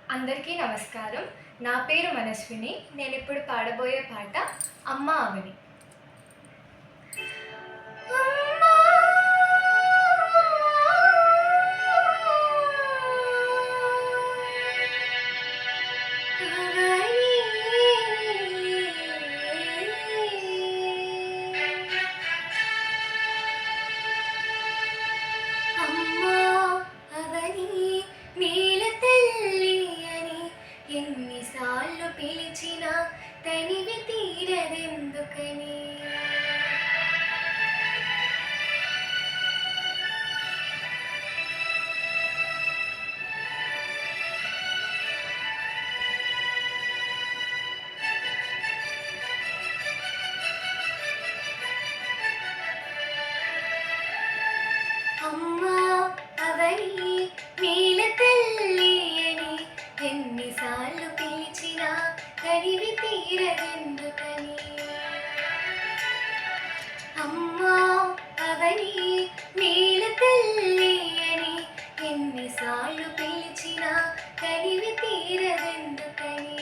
అందరికీ నమస్కారం. నా పేరు మనస్విని. నేనిప్పుడు పాడబోయే పాట 'అమ్మ అవని'. అమ్మా అవని అమ్మా అవని నేల తల్లి అని ఎన్నిసార్లు పిలిచినా తనివి తీరదెందుకని. అమ్మా అవని నేల తల్లి అని ఎన్నిసార్లు పిలిచినా తనివి తీరదెందుకని. అమ్మా అవని నేల తల్లి అని ఎన్నిసార్లు పిలిచినా తనివి తీరదెందుకని.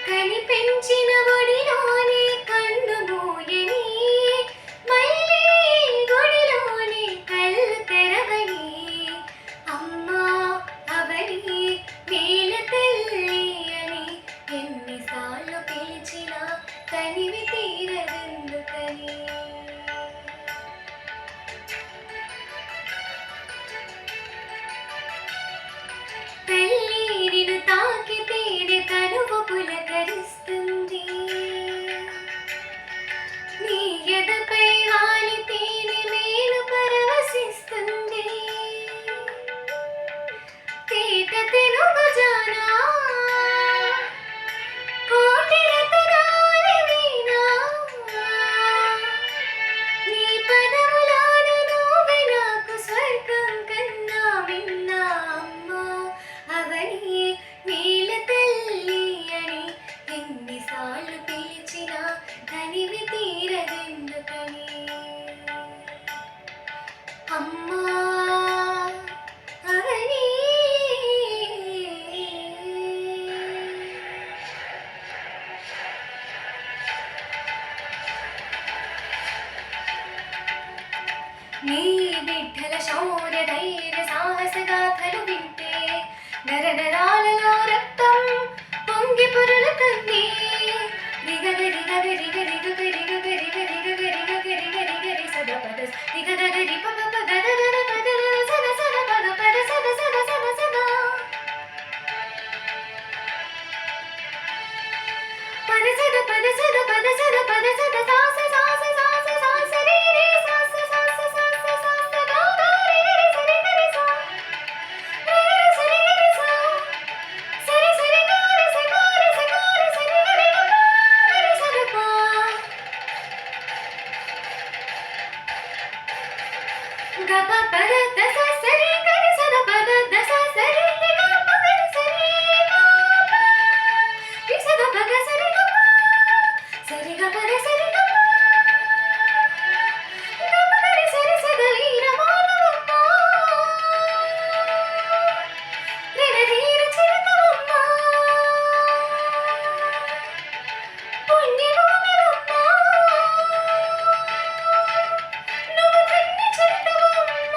కని పెంచిన ఒడిలోనే కన్ను మూయని, మళ్ళీ గుడిలోనే కళ్ళు తెరవని. అమ్మా అవని నేల తల్లి అని ఎన్నిసార్లు పిలిచినా తనివి తీరదెందుకని. తల్లి నిన్ను తాకితేనే తనువు పులకరిస్తుంది, నీ ఎదపై వాలితేనే మేలు పరవశిస్తుంది. తేట తెలుగు జానా కోటి రతనాల వీణా, నీ పదములోన నువ్వే నాకు స్వర్గం కన్నా విన్నా. అమ్మా అవని నేల తల్లి అని ఎన్నిసార్లు పిలిచినా తనివి తీరదెందుకని. అమ్మా అవని నీ బిడ్డల శౌర్య ధైర్య సాహస గాథలు వింటే నరనరాలలో రక్తం పొంగి పొరులుతుంది. రిగగరి గగరి గరి గగరి గగరి గరి గగరి గగరి గరి గరి సద పద రిగగరి పద పద గగర పద సద సద పద పద సద సద సద సద పద సద పద సద పద సద పద సద సాస సాస సాస సాస రే రే సాస సాస సాస సాస గా గా రే రే సరి గరి సా రే రే సరి గరి సా సరి సరి గా రే స గా రే స గా రే సరి గరి గా రే సద పా గా ప పద దస సరి గరి సద పద దస సరి గా ప గరి సరి గా ప రి సద ప గ సరి గా ప సరి గా పద సరి గా ప గా ప గరి సరి సద వీర మానవమ్మ రణధీర చిరుతవమ్మ పుణ్యభూమివమ్మ నువ్వు ధన్య చిరుతవమ్మ.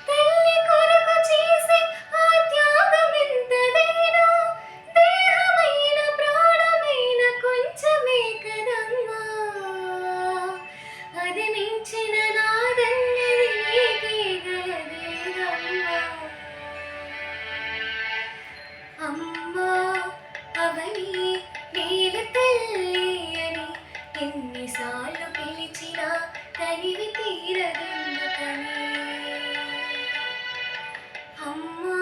తల్లి కొరకు చేసే ఆ త్యాగమెంతదైనా దేహమైన ప్రాణమైన కొంచెమే కదమ్మా. అది మించిన నాదన్నది నీకే గలదేదమ్మా. అమ్మా అవని నేల తల్లి అని ఎన్నిసార్లు పిలిచినా తనివి తీరదెందుకని. అమ్మా